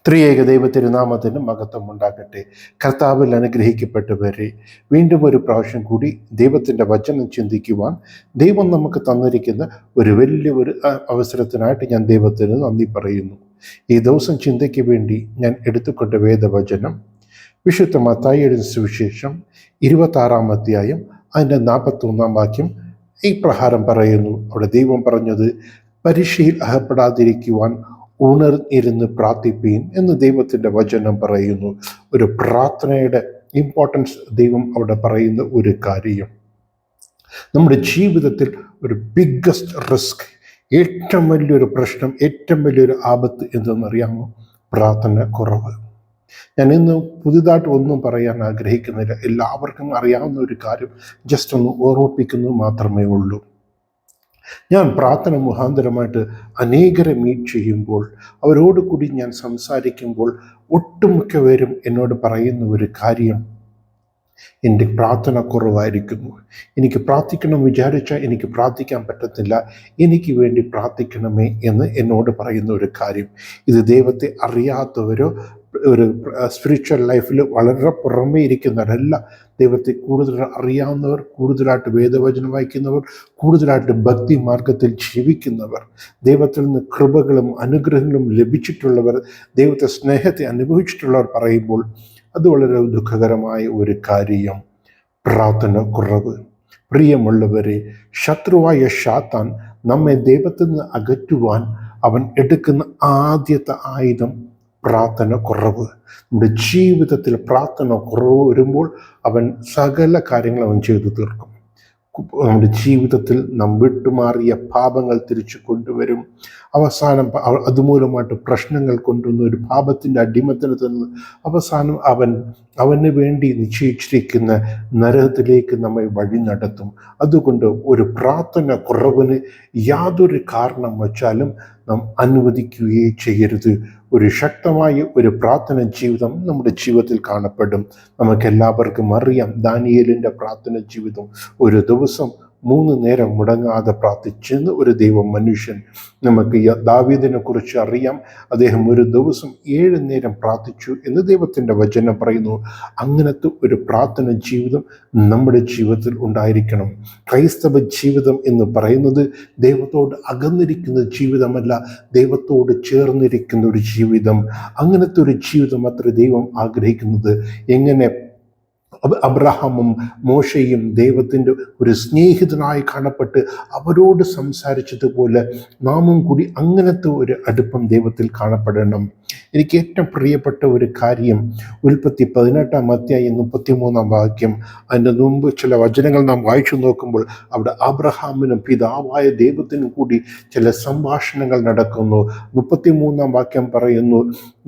ത്രിയേക ദൈവ തിരുനാമത്തിന് മഹത്വം ഉണ്ടാകട്ടെ. കർത്താവിൽ അനുഗ്രഹിക്കപ്പെട്ടവരെ, വീണ്ടും ഒരു പ്രാവശ്യം കൂടി ദൈവത്തിൻ്റെ വചനം ചിന്തിക്കുവാൻ ദൈവം നമുക്ക് തന്നിരിക്കുന്ന ഒരു അവസരത്തിനായിട്ട് ഞാൻ ദൈവത്തിന് നന്ദി പറയുന്നു. ഈ ദിവസം ചിന്തയ്ക്ക് വേണ്ടി ഞാൻ എടുത്തുകൊണ്ട വേദവചനം വിശുദ്ധ മത്തായിയുടെ സുവിശേഷം 26-ാം അധ്യായം അതിൻ്റെ 41-ാം വാക്യം ഈ പ്രകാരം പറയുന്നു. അവിടെ ദൈവം പറഞ്ഞത്, പരീക്ഷയിൽ അകപ്പെടാതിരിക്കുവാൻ ഉണർന്നിരുന്ന് പ്രാർത്ഥിപ്പീൻ എന്ന് ദൈവത്തിൻ്റെ വചനം പറയുന്നു. ഒരു പ്രാർത്ഥനയുടെ ഇമ്പോർട്ടൻസ് ദൈവം അവിടെ പറയുന്ന ഒരു കാര്യം. നമ്മുടെ ജീവിതത്തിൽ ഒരു ബിഗ്ഗസ്റ്റ് റിസ്ക്, ഏറ്റവും വലിയൊരു പ്രശ്നം, ഏറ്റവും വലിയൊരു ആപത്ത് എന്തെന്നറിയാമോ? പ്രാർത്ഥന കുറവ്. ഞാൻ ഇന്ന് പുതുതായിട്ട് ഒന്നും പറയാൻ ആഗ്രഹിക്കുന്നില്ല. എല്ലാവർക്കും അറിയാവുന്ന ഒരു കാര്യം ജസ്റ്റ് ഒന്ന് ഓർമ്മിപ്പിക്കുന്നു മാത്രമേ ഉള്ളൂ. ഞാൻ പ്രാർത്ഥന മുഖാന്തരമായിട്ട് അനേകരെ മീറ്റ് ചെയ്യുമ്പോൾ, അവരോട് കൂടി ഞാൻ സംസാരിക്കുമ്പോൾ ഒട്ടുമിക്ക പേരും എന്നോട് പറയുന്ന ഒരു കാര്യം, എൻ്റെ പ്രാർത്ഥന കുറവായിരിക്കുന്നു. എനിക്ക് പ്രാർത്ഥിക്കണം വിചാരിച്ചാൽ എനിക്ക് പ്രാർത്ഥിക്കാൻ പറ്റത്തില്ല, എനിക്ക് വേണ്ടി പ്രാർത്ഥിക്കണമേ എന്ന് എന്നോട് പറയുന്ന ഒരു കാര്യം. ഇത് ദൈവത്തെ അറിയാത്തവരോ ഒരു സ്പിരിച്വൽ ലൈഫിൽ വളരെ പുറമേ ഇരിക്കുന്നവരല്ല. ദൈവത്തെ കൂടുതൽ അറിയാവുന്നവർ, കൂടുതലായിട്ട് വേദവചനം വായിക്കുന്നവർ, കൂടുതലായിട്ട് ഭക്തി മാർഗത്തിൽ ജീവിക്കുന്നവർ, ദൈവത്തിൽ നിന്ന് കൃപകളും അനുഗ്രഹങ്ങളും ലഭിച്ചിട്ടുള്ളവർ, ദൈവത്തെ സ്നേഹത്തെ അനുഭവിച്ചിട്ടുള്ളവർ പറയുമ്പോൾ അത് വളരെ ദുഃഖകരമായ ഒരു കാര്യം. പ്രാർത്ഥന കുറവ്. പ്രിയമുള്ളവരെ, ശത്രുവായ ശാത്താൻ നമ്മെ ദൈവത്തിൽ നിന്ന് അകറ്റുവാൻ അവൻ എടുക്കുന്ന ആദ്യത്തെ ആയുധം പ്രാർത്ഥന കുറവ്. നമ്മുടെ ജീവിതത്തിൽ പ്രാർത്ഥന കുറവ് വരുമ്പോൾ അവൻ സകല കാര്യങ്ങൾ അവൻ ചെയ്തു തീർക്കും. നമ്മുടെ ജീവിതത്തിൽ നാം വിട്ടുമാറിയ പാപങ്ങൾ തിരിച്ചു കൊണ്ടുവരും. അവസാനം അതുമൂലമായിട്ട് പ്രശ്നങ്ങൾ കൊണ്ടുവന്ന ഒരു പാപത്തിൻ്റെ അടിമത്തത്തിൽ നിന്ന് അവസാനം അവന് വേണ്ടി നിശ്ചയിച്ചിരിക്കുന്ന നരകത്തിലേക്ക് നമ്മെ വഴി നടത്തും. അതുകൊണ്ട് ഒരു പ്രാർത്ഥന കുറവിന് യാതൊരു കാരണം വച്ചാലും നാം അനുവദിക്കുകയേ ചെയ്യരുത്. ഒരു ശക്തമായ ഒരു പ്രാർത്ഥന ജീവിതം നമ്മുടെ ജീവിതത്തിൽ കാണപ്പെടും. നമുക്കെല്ലാവർക്കും അറിയാം, ദാനിയേലിൻ്റെ പ്രാർത്ഥന ജീവിതം. ഒരു ദിവസം 3 നേരം മുടങ്ങാതെ പ്രാർത്ഥിച്ചെന്ന് ഒരു ദൈവ മനുഷ്യൻ. നമുക്ക് ദാവീദിനെ കുറിച്ച് അറിയാം. അദ്ദേഹം ഒരു ദിവസം 7 നേരം പ്രാർത്ഥിച്ചു എന്ന് ദൈവത്തിൻ്റെ വചനം പറയുന്നു. അങ്ങനത്തെ ഒരു പ്രാർത്ഥന ജീവിതം നമ്മുടെ ജീവിതത്തിൽ ഉണ്ടായിരിക്കണം. ക്രൈസ്തവ ജീവിതം എന്ന് പറയുന്നത് ദൈവത്തോട് അകന്നിരിക്കുന്ന ജീവിതമല്ല, ദൈവത്തോട് ചേർന്നിരിക്കുന്ന ഒരു ജീവിതം. അങ്ങനത്തെ ഒരു ജീവിതം അത്ര ദൈവം ആഗ്രഹിക്കുന്നത്. എങ്ങനെ അബ്രഹാമും മോശയും ദൈവത്തിൻ്റെ ഒരു സ്നേഹിതനായി കാണപ്പെട്ട് അവരോട് സംസാരിച്ചതുപോലെ നാമും കൂടി അങ്ങനത്തെ ഒരു അടുപ്പം ദൈവത്തിൽ കാണപ്പെടണം. എനിക്ക് ഏറ്റവും പ്രിയപ്പെട്ട ഒരു കാര്യം ഉൽപ്പത്തി 18-ാം അധ്യായം 33-ാം വാക്യം. അതിൻ്റെ മുമ്പ് ചില വചനങ്ങൾ നാം വായിച്ചു നോക്കുമ്പോൾ അവിടെ അബ്രഹാമിനും പിതാവായ ദൈവത്തിനും കൂടി ചില സംഭാഷണങ്ങൾ നടക്കുന്നു. 33-ാം വാക്യം പറയുന്നു,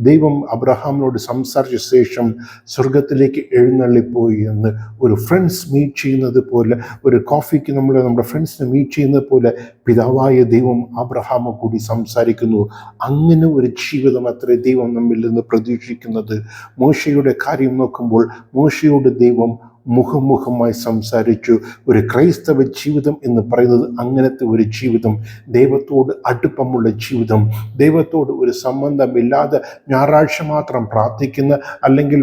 ദൈവം അബ്രഹാമിനോട് സംസാരിച്ച ശേഷം സ്വർഗത്തിലേക്ക് എഴുന്നള്ളിപ്പോയി എന്ന്. ഒരു ഫ്രണ്ട്സ് മീറ്റ് ചെയ്യുന്നത് പോലെ, ഒരു കോഫിക്ക് നമ്മുടെ ഫ്രണ്ട്സിനെ മീറ്റ് ചെയ്യുന്നത് പോലെ പിതാവായ ദൈവം അബ്രഹാമെ കൂടി സംസാരിക്കുന്നു. അങ്ങനെ ഒരു ജീവിതം അത്ര ദൈവം നമ്മിൽ നിന്ന് പ്രതീക്ഷിക്കുന്നത്. മോശയുടെ കാര്യം നോക്കുമ്പോൾ മോശയോട് ദൈവം മുഖമുഖമായി സംസാരിച്ചു. ഒരു ക്രൈസ്തവ ജീവിതം എന്ന് പറയുന്നത് അങ്ങനത്തെ ഒരു ജീവിതം. ദൈവത്തോട് അടുപ്പമുള്ള ജീവിതം, ദൈവത്തോട് ഒരു സംബന്ധമില്ലാതെ ഞായറാഴ്ച മാത്രം പ്രാർത്ഥിക്കുന്ന, അല്ലെങ്കിൽ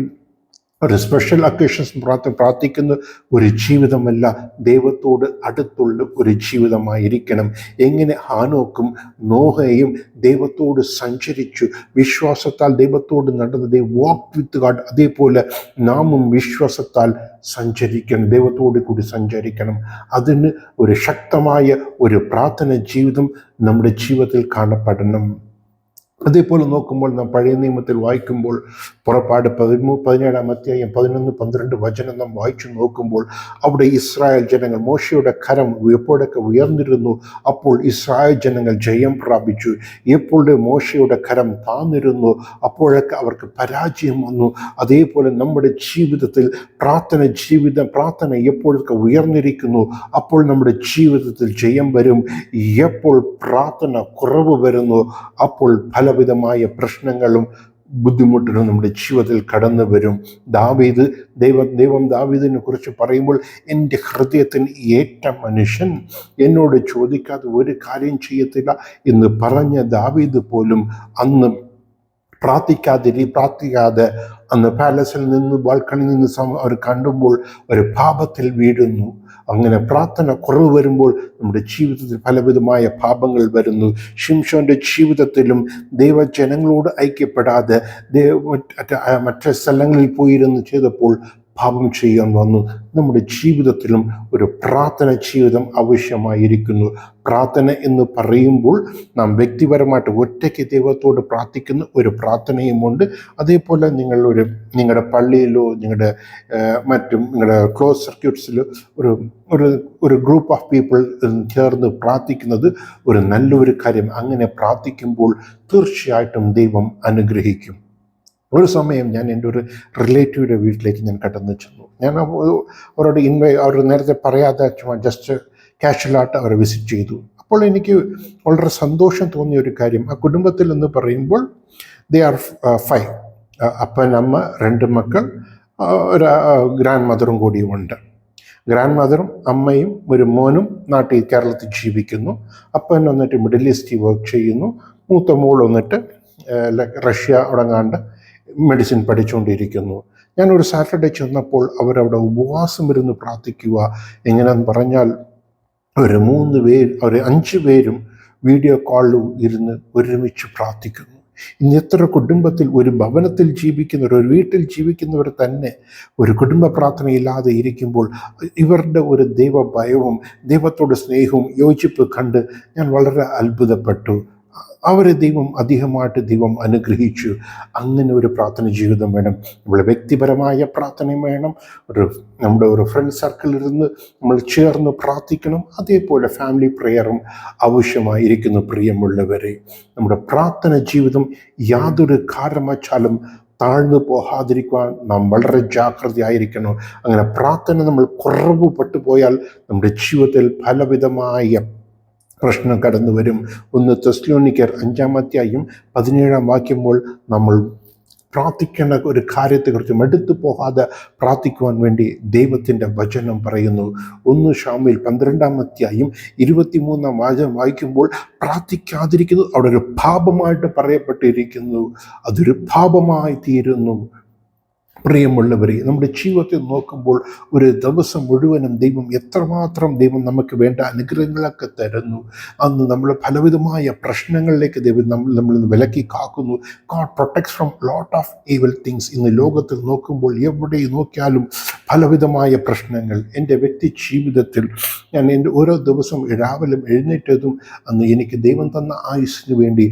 ഒരു സ്പെഷ്യൽ അക്കേഷൻസ് പ്രാർത്ഥിക്കുന്ന ഒരു ജീവിതമല്ല, ദൈവത്തോട് അടുത്തുള്ള ഒരു ജീവിതമായിരിക്കണം. എങ്ങനെ ഹാനോക്കും നോഹയും ദൈവത്തോട് സഞ്ചരിച്ചു, വിശ്വാസത്താൽ ദൈവത്തോട് നടന്നത്, വാക്ക് വിത്ത് ഗാഡ്, അതേപോലെ നാമും വിശ്വാസത്താൽ സഞ്ചരിക്കണം, ദൈവത്തോട് കൂടി സഞ്ചരിക്കണം. അതിന് ഒരു ശക്തമായ ഒരു പ്രാർത്ഥന ജീവിതം നമ്മുടെ ജീവിതത്തിൽ കാണപ്പെടണം. അതേപോലെ നോക്കുമ്പോൾ നാം പഴയ നിയമത്തിൽ വായിക്കുമ്പോൾ പുറപ്പാട് 17-ാം അധ്യായം 11-12 വചനം നാം വായിച്ചു നോക്കുമ്പോൾ അവിടെ ഇസ്രായേൽ ജനങ്ങൾ, മോശയുടെ കരം എപ്പോഴൊക്കെ ഉയർന്നിരുന്നു അപ്പോൾ ഇസ്രായേൽ ജനങ്ങൾ ജയം പ്രാപിച്ചു. എപ്പോഴും മോശയുടെ കരം താന്നിരുന്നു അപ്പോഴൊക്കെ അവർക്ക് പരാജയം വന്നു. അതേപോലെ നമ്മുടെ ജീവിതത്തിൽ പ്രാർത്ഥന എപ്പോഴൊക്കെ ഉയർന്നിരിക്കുന്നു അപ്പോൾ നമ്മുടെ ജീവിതത്തിൽ ജയം വരും. എപ്പോൾ പ്രാർത്ഥന കുറവ് വരുന്നു അപ്പോൾ പലവിധമായ പ്രശ്നങ്ങളും ബുദ്ധിമുട്ടുകളും നമ്മുടെ ജീവിതത്തിൽ കടന്നു വരും. ദൈവം ദാവീദിനെ കുറിച്ച് പറയുമ്പോൾ, എൻ്റെ ഹൃദയത്തിന് ഏറ്റ മനുഷ്യൻ, എന്നോട് ചോദിക്കാതെ ഒരു കാര്യം ചെയ്യത്തില്ല എന്ന് പറഞ്ഞ ദാവീദ് പോലും അന്ന് പ്രാർത്ഥിക്കാതെ അന്ന് പാലസിൽ നിന്ന് ബാൽക്കണിയിൽ നിന്ന് അവർ കണ്ടുമ്പോൾ ഒരു പാപത്തിൽ വീഴുന്നു. അങ്ങനെ പ്രാർത്ഥന കുറവ് വരുമ്പോൾ നമ്മുടെ ജീവിതത്തിൽ പലവിധമായ പാപങ്ങൾ വരുന്നു. ശിംശോന്റെ ജീവിതത്തിലും ദൈവജനങ്ങളോട് ഐക്യപ്പെടാതെ മറ്റു സ്ഥലങ്ങളിൽ പോയിരുന്നു ചെയ്തപ്പോൾ പാപം ചെയ്യാൻ വന്നു. നമ്മുടെ ജീവിതത്തിലും ഒരു പ്രാർത്ഥന ജീവിതം ആവശ്യമായിരിക്കുന്നു. പ്രാർത്ഥന എന്ന് പറയുമ്പോൾ നാം വ്യക്തിപരമായിട്ട് ഒറ്റയ്ക്ക് ദൈവത്തോട് പ്രാർത്ഥിക്കുന്ന ഒരു പ്രാർത്ഥനയുമുണ്ട്. അതേപോലെ നിങ്ങളുടെ പള്ളിയിലോ നിങ്ങളുടെ നിങ്ങളുടെ ക്ലോസ് സർക്യൂട്ട്സിലോ ഒരു ഗ്രൂപ്പ് ഓഫ് പീപ്പിൾ ചേർന്ന് പ്രാർത്ഥിക്കുന്നത് ഒരു നല്ലൊരു കാര്യം. അങ്ങനെ പ്രാർത്ഥിക്കുമ്പോൾ തീർച്ചയായിട്ടും ദൈവം അനുഗ്രഹിക്കും. ഒരു സമയം ഞാൻ എൻ്റെ ഒരു റിലേറ്റീവിൻ്റെ വീട്ടിലേക്ക് ഞാൻ കടന്നു ചെന്നു. ഞാൻ അവരോട് അവർ നേരത്തെ പറയാതെ ജസ്റ്റ് കാഷ്വലായിട്ട് അവരെ വിസിറ്റ് ചെയ്തു. അപ്പോൾ എനിക്ക് വളരെ സന്തോഷം തോന്നിയ ഒരു കാര്യം, ആ കുടുംബത്തിൽ എന്ന് പറയുമ്പോൾ ദേ ആർ 5, അപ്പൻ, അമ്മ, 2 മക്കൾ, ഒരു ഗ്രാൻഡ് മദറും കൂടിയുമുണ്ട്. ഗ്രാൻഡ് മദറും അമ്മയും ഒരു മോനും നാട്ടിൽ കേരളത്തിൽ ജീവിക്കുന്നു. അപ്പൻ വന്നിട്ട് മിഡിൽ ഈസ്റ്റ് വർക്ക് ചെയ്യുന്നു. മൂത്ത മോൾ വന്നിട്ട് റഷ്യ അടങ്ങാണ്ട് മെഡിസിൻ പഠിച്ചുകൊണ്ടിരിക്കുന്നു. ഞാനൊരു സാറ്റർഡേ ചെന്നപ്പോൾ അവരവിടെ ഉപവാസം ഇരുന്ന് പ്രാർത്ഥിക്കുക. എങ്ങനെയെന്ന് പറഞ്ഞാൽ ഒരു 5 പേരും വീഡിയോ കോളിൽ ഇരുന്ന് ഒരുമിച്ച് പ്രാർത്ഥിക്കുന്നു. ഇന്ന് എത്ര കുടുംബത്തിൽ, ഒരു ഭവനത്തിൽ ജീവിക്കുന്നവർ, ഒരു വീട്ടിൽ ജീവിക്കുന്നവർ തന്നെ ഒരു കുടുംബ പ്രാർത്ഥനയില്ലാതെ ഇരിക്കുമ്പോൾ ഇവരുടെ ഒരു ദൈവഭയവും ദൈവത്തോട് സ്നേഹവും യോജിപ്പ് കണ്ട് ഞാൻ വളരെ അത്ഭുതപ്പെട്ടു. അവരെ ദൈവം അനുഗ്രഹിച്ചു. അങ്ങനെ ഒരു പ്രാർത്ഥന ജീവിതം വേണം. നമ്മുടെ വ്യക്തിപരമായ പ്രാർത്ഥനയും വേണം. നമ്മുടെ ഒരു ഫ്രണ്ട് സർക്കിളിലിരുന്ന് നമ്മൾ ചേർന്ന് പ്രാർത്ഥിക്കണം. അതേപോലെ ഫാമിലി പ്രെയറും ആവശ്യമായിരിക്കുന്നു. പ്രിയമുള്ളവരെ, നമ്മുടെ പ്രാർത്ഥന ജീവിതം യാതൊരു കാരണവശാലും താഴ്ന്നു പോകാതിരിക്കുവാൻ നാം വളരെ ജാഗ്രതയായിരിക്കണം. അങ്ങനെ പ്രാർത്ഥന നമ്മൾ കുറവ് പെട്ടുപോയാൽ നമ്മുടെ ജീവിതത്തിൽ പലവിധമായ പ്രശ്നം കടന്നു വരും. 1 തെസ്സലോനിക്കർ 5-ാം അധ്യായം 17-ാം വാക്യമ്പോൾ നമ്മൾ പ്രാർത്ഥിക്കേണ്ട ഒരു കാര്യത്തെക്കുറിച്ച് മടുത്തു പോകാതെ പ്രാർത്ഥിക്കുവാൻ വേണ്ടി ദൈവത്തിൻ്റെ വചനം പറയുന്നു. 1 ശമൂവേൽ 12-ാം അധ്യായം 23-ാം വാചകം വായിക്കുമ്പോൾ പ്രാർത്ഥിക്കാതിരിക്കുന്നത് അവിടെ ഒരു പാപമായിട്ട് പറയപ്പെട്ടിരിക്കുന്നു. അതൊരു പാപമായി തീരുന്നു. പ്രിയമുള്ളവരെ, നമ്മുടെ ജീവിതത്തിൽ നോക്കുമ്പോൾ ഒരു ദിവസം മുഴുവനും എത്രമാത്രം ദൈവം നമുക്ക് വേണ്ട അനുഗ്രഹങ്ങളൊക്കെ തരുന്നു. അന്ന് നമ്മൾ പലവിധമായ പ്രശ്നങ്ങളിലേക്ക് നമ്മൾ വിലക്കി കാക്കുന്നു. God protects from lot of evil things. ഇന്ന് ലോകത്തിൽ നോക്കുമ്പോൾ എവിടെ നോക്കിയാലും പലവിധമായ പ്രശ്നങ്ങൾ. എൻ്റെ വ്യക്തി ജീവിതത്തിൽ ഞാൻ എൻ്റെ ഓരോ ദിവസം രാവിലെ എഴുന്നേറ്റതും അന്ന് എനിക്ക് ദൈവം തന്ന ആയുസ്സിന് വേണ്ടി,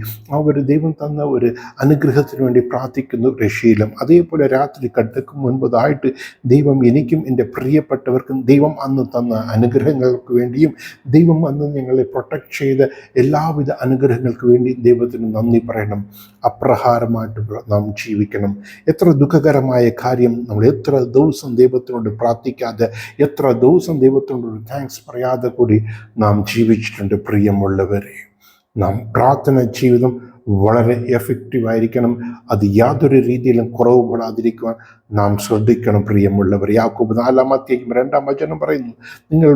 ദൈവം തന്ന ഒരു അനുഗ്രഹത്തിന് വേണ്ടി പ്രാർത്ഥിക്കുന്ന ഒരു ശീലം. അതേപോലെ രാത്രി കടക്കും മുൻപതായിട്ട് ദൈവം എനിക്കും എൻ്റെ പ്രിയപ്പെട്ടവർക്കും ദൈവം അന്ന് തന്ന അനുഗ്രഹങ്ങൾക്ക് വേണ്ടിയും ദൈവം അന്ന് ഞങ്ങളെ പ്രൊട്ടക്ട് ചെയ്ത എല്ലാവിധ അനുഗ്രഹങ്ങൾക്ക് വേണ്ടി ദൈവത്തിന് നന്ദി പറയണം. അപ്രകാരമായിട്ട് നാം ജീവിക്കണം. എത്ര ദുഃഖകരമായ കാര്യം, നമ്മൾ എത്ര ദിവസം ദൈവത്തിനോട് പ്രാർത്ഥിക്കാതെ, എത്ര ദിവസം ദൈവത്തിനോട് താങ്ക്സ് പറയാതെ കൂടി നാം ജീവിച്ചിട്ടുണ്ട്. പ്രിയമുള്ളവരെ, നാം പ്രാർത്ഥന ജീവിതം വളരെ എഫക്റ്റീവായിരിക്കണം. അത് യാതൊരു രീതിയിലും കുറവുപെടാതിരിക്കുവാൻ നാം ശ്രദ്ധിക്കണം. പ്രിയമുള്ളവർ, യാക്കോബ് 4-ാം അധ്യായം 2-ാം വചനം പറയുന്നു, നിങ്ങൾ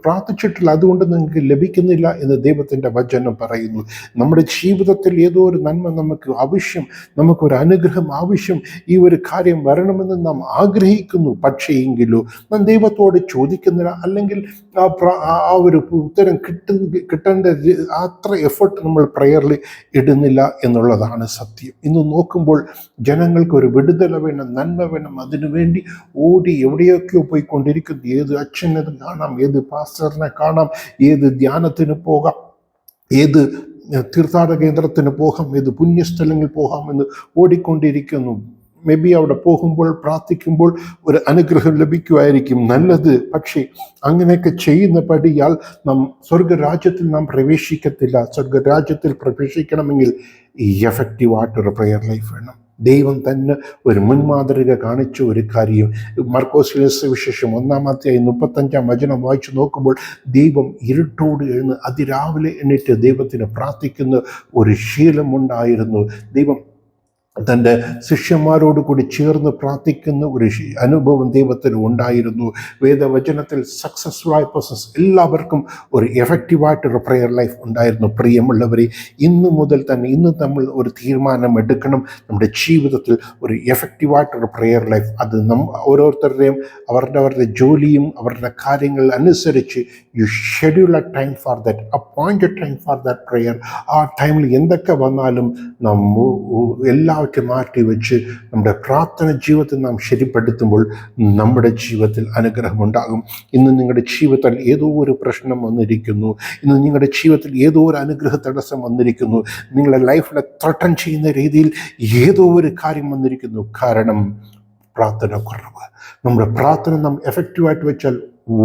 പ്രാർത്ഥിച്ചിട്ടില്ല, അതുകൊണ്ട് നിങ്ങൾക്ക് ലഭിക്കുന്നില്ല എന്ന് ദൈവത്തിൻ്റെ വചനം പറയുന്നു. നമ്മുടെ ജീവിതത്തിൽ ഏതോ ഒരു നന്മ നമുക്ക് ആവശ്യം, നമുക്കൊരു അനുഗ്രഹം ആവശ്യം, ഈ ഒരു കാര്യം വരണമെന്ന് നാം ആഗ്രഹിക്കുന്നു. പക്ഷേ എങ്കിലോ നാം ദൈവത്തോട് ചോദിക്കുന്നില്ല, അല്ലെങ്കിൽ ആ ഒരു ഉത്തരം കിട്ടേണ്ട അത്ര എഫർട്ട് നമ്മൾ പ്രയറിൽ ഇടുന്നില്ല എന്നുള്ളതാണ് സത്യം. ഇന്ന് നോക്കുമ്പോൾ ജനങ്ങൾക്ക് ഒരു വിടുതല വേണം, നന്മ വേണം, അതിനുവേണ്ടി ഓടി എവിടെയൊക്കെയോ പോയിക്കൊണ്ടിരിക്കുന്നു. ഏത് അച്ഛനെ കാണാം, ഏത് പാസ്റ്ററിനെ കാണാം, ഏത് ധ്യാനത്തിന് പോകാം, ഏത് തീർത്ഥാടന കേന്ദ്രത്തിന് പോകാം, ഏത് പുണ്യസ്ഥലങ്ങളിൽ പോകാം എന്ന് ഓടിക്കൊണ്ടിരിക്കുന്നു. മേ ബി അവിടെ പോകുമ്പോൾ പ്രാർത്ഥിക്കുമ്പോൾ ഒരു അനുഗ്രഹം ലഭിക്കുമായിരിക്കും, നല്ലത്. പക്ഷേ അങ്ങനെയൊക്കെ ചെയ്യുന്ന പടിയാൽ നാം സ്വർഗരാജ്യത്തിൽ നാം പ്രവേശിക്കത്തില്ല. സ്വർഗരാജ്യത്തിൽ പ്രവേശിക്കണമെങ്കിൽ ഈ എഫക്റ്റീവായിട്ടൊരു പ്രെയർ ലൈഫ് വേണം. ദൈവം തന്നെ ഒരു മുൻമാതൃക കാണിച്ച ഒരു കാര്യം മർക്കോസിലെ സുവിശേഷം 1-ാം അധ്യായം 35-ാം വചനം വായിച്ചു നോക്കുമ്പോൾ ദൈവം ഇരുട്ടോട് എഴുന്ന് അതിരാവിലെ എണീറ്റ് ദൈവത്തിന് പ്രാർത്ഥിക്കുന്ന ഒരു ശീലമുണ്ടായിരുന്നു. ദൈവം തൻ്റെ ശിഷ്യന്മാരോട് കൂടി ചേർന്ന് പ്രാർത്ഥിക്കുന്ന ഒരു അനുഭവം ദൈവത്തിന് ഉണ്ടായിരുന്നു. വേദവചനത്തിൽ സക്സസ്ഫുള്ളായ പ്രോസസ് എല്ലാവർക്കും ഒരു എഫക്റ്റീവായിട്ടൊരു പ്രെയർ ലൈഫ് ഉണ്ടായിരുന്നു. പ്രിയമുള്ളവരെ, ഇന്ന് മുതൽ തന്നെ നമ്മൾ ഒരു തീരുമാനം എടുക്കണം. നമ്മുടെ ജീവിതത്തിൽ ഒരു എഫക്റ്റീവായിട്ടൊരു പ്രെയർ ലൈഫ്, അത് ഓരോരുത്തരുടെയും അവരുടെ ജോലിയും അവരുടെ കാര്യങ്ങൾ അനുസരിച്ച് you schedule a time for that, appointed time for that prayer. ആ ടൈമിൽ എന്തൊക്കെ വന്നാലും എല്ലാവരും മാറ്റി വെച്ച് നമ്മുടെ പ്രാർത്ഥന ജീവിതത്തിൽ നാം ശരിപ്പെടുത്തുമ്പോൾ നമ്മുടെ ജീവിതത്തിൽ അനുഗ്രഹമുണ്ടാകും. ഇന്ന് നിങ്ങളുടെ ജീവിതത്തിൽ ഏതോ ഒരു പ്രശ്നം വന്നിരിക്കുന്നു, ഇന്ന് നിങ്ങളുടെ ജീവിതത്തിൽ ഏതോ ഒരു അനുഗ്രഹ തടസ്സം വന്നിരിക്കുന്നു, നിങ്ങളുടെ ലൈഫിനെ ത്രട്ടൻ ചെയ്യുന്ന രീതിയിൽ ഏതോ ഒരു കാര്യം വന്നിരിക്കുന്നു. കാരണം പ്രാർത്ഥന കുറവ്. നമ്മുടെ പ്രാർത്ഥന നാം എഫക്റ്റീവായിട്ട് വെച്ചാൽ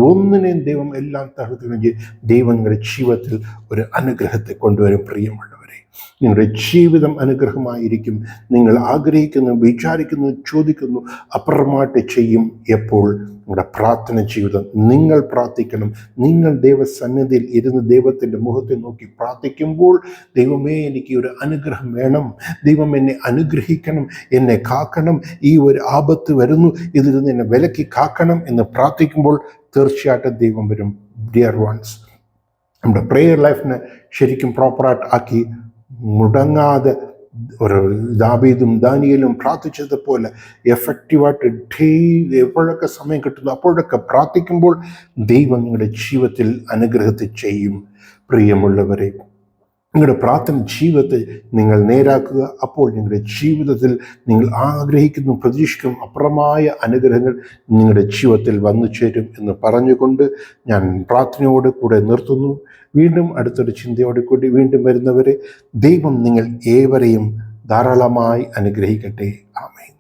ഒന്നിനെയും ദൈവം എല്ലാം തകർത്തുവെങ്കിൽ ദൈവം നിങ്ങളുടെ ജീവിതത്തിൽ ഒരു അനുഗ്രഹത്തെ കൊണ്ടുവരും. പ്രിയമുള്ളവരെ, നിങ്ങളുടെ ജീവിതം അനുഗ്രഹമായിരിക്കും. നിങ്ങൾ ആഗ്രഹിക്കുന്നു, വിചാരിക്കുന്നു, ചോദിക്കുന്നു, അപ്പുറമായിട്ട് ചെയ്യും. എപ്പോൾ? നിങ്ങളുടെ പ്രാർത്ഥന ജീവിതം. നിങ്ങൾ പ്രാർത്ഥിക്കണം. നിങ്ങൾ ദൈവസന്നിധിയിൽ ഇരുന്ന് ദൈവത്തിൻ്റെ മുഖത്തെ നോക്കി പ്രാർത്ഥിക്കുമ്പോൾ, ദൈവമേ എനിക്ക് ഒരു അനുഗ്രഹം വേണം, ദൈവം എന്നെ അനുഗ്രഹിക്കണം, എന്നെ കാക്കണം, ഈ ഒരു ആപത്ത് വരുന്നു, ഇതിൽ നിന്ന് എന്നെ വിലക്കി കാക്കണം എന്ന് പ്രാർത്ഥിക്കുമ്പോൾ തീർച്ചയായിട്ടും ദൈവം വരും. ഡിയർ വൺസ്, നമ്മുടെ പ്രെയർ ലൈഫിനെ ശരിക്കും പ്രോപ്പറായിട്ട് ആക്കി മുടങ്ങാതെ ഒരു ദാവീദും ദാനിയേലും പ്രാർത്ഥിച്ചതുപോലെ എഫക്റ്റീവായിട്ട് ഡെയിലി എപ്പോഴൊക്കെ സമയം കിട്ടുന്നു അപ്പോഴൊക്കെ പ്രാർത്ഥിക്കുമ്പോൾ ദൈവം നിങ്ങളുടെ ജീവിതത്തിൽ അനുഗ്രഹത്തെ ചെയ്യും. പ്രിയമുള്ളവരെ, നിങ്ങളുടെ പ്രാർത്ഥന ജീവിതത്തെ നിങ്ങൾ നേരാക്കുക. അപ്പോൾ നിങ്ങളുടെ ജീവിതത്തിൽ നിങ്ങൾ ആഗ്രഹിക്കുന്നു, പ്രതീക്ഷിക്കും അപ്പുറമായ അനുഗ്രഹങ്ങൾ നിങ്ങളുടെ ജീവിതത്തിൽ വന്നു ചേരും എന്ന് പറഞ്ഞുകൊണ്ട് ഞാൻ പ്രാർത്ഥനയോട് കൂടെ നിർത്തുന്നു. വീണ്ടും അടുത്തൊരു ചിന്തയോടെ കൂടി വീണ്ടും വരുന്നവരെ ദൈവം നിങ്ങൾ ഏവരെയും ധാരാളമായി അനുഗ്രഹിക്കട്ടെ. ആമേൻ.